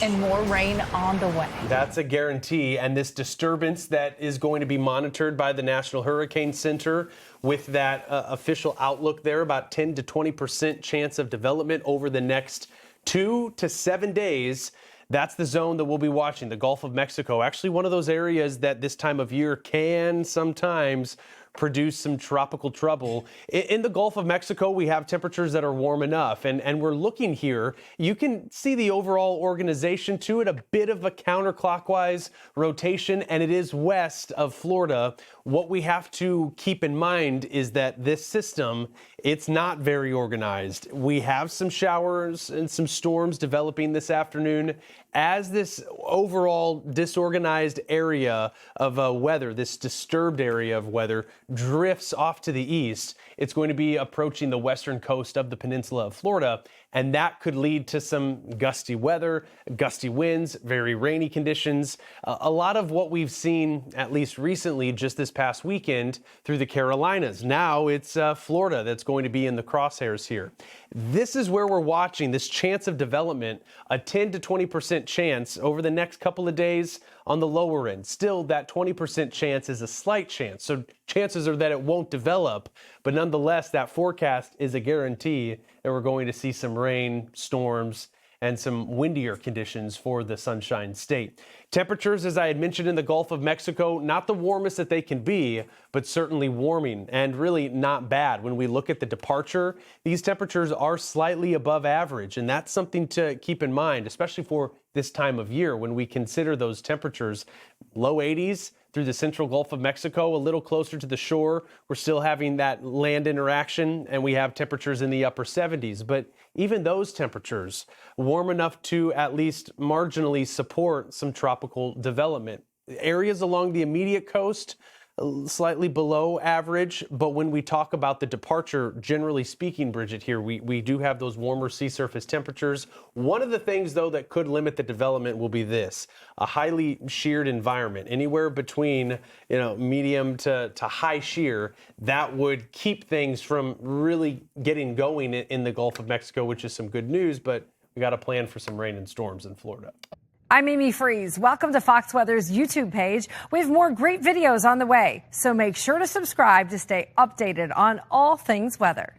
And more rain on the way. That's a guarantee. And this disturbance that is going to be monitored by the National Hurricane Center with that official outlook there, about 10 to 20% chance of development over the next 2 to 7 days. That's the zone that we'll be watching, the Gulf of Mexico. Actually, one of those areas that this time of year can sometimes produce some tropical trouble. In the Gulf of Mexico, we have temperatures that are warm enough, and we're looking here. You can see the overall organization to it, a bit of a counterclockwise rotation, and it is west of Florida. What we have to keep in mind is that this system, it's not very organized. We have some showers and some storms developing this afternoon. As this overall disorganized area of weather, this disturbed area of weather, drifts off to the east, it's going to be approaching the western coast of the peninsula of Florida, and that could lead to some gusty weather, gusty winds, very rainy conditions. A lot of what we've seen, at least recently, just this past weekend, through the Carolinas. Now it's Florida that's going to be in the crosshairs here. This is where we're watching this chance of development, a 10 to 20% chance over the next couple of days on the lower end. Still, that 20% chance is a slight chance. So chances are that it won't develop, but nonetheless, that forecast is a guarantee that we're going to see some rain, storms, and some windier conditions for the Sunshine State. Temperatures, as I had mentioned in the Gulf of Mexico, not the warmest that they can be, but certainly warming and really not bad. When we look at the departure, these temperatures are slightly above average, and that's something to keep in mind, especially for this time of year when we consider those temperatures. Low 80s through the central Gulf of Mexico, a little closer to the shore. We're still having that land interaction, and we have temperatures in the upper 70s. But even those temperatures, warm enough to at least marginally support some tropical development. Areas along the immediate coast, slightly below average, but when we talk about the departure, generally speaking, Bridget, here, we do have those warmer sea surface temperatures. One of the things, though, that could limit the development will be this, a highly sheared environment, anywhere between, medium to high shear, that would keep things from really getting going in the Gulf of Mexico, which is some good news, but we got to plan for some rain and storms in Florida. I'm Amy Freeze. Welcome to Fox Weather's YouTube page. We have more great videos on the way, so make sure to subscribe to stay updated on all things weather.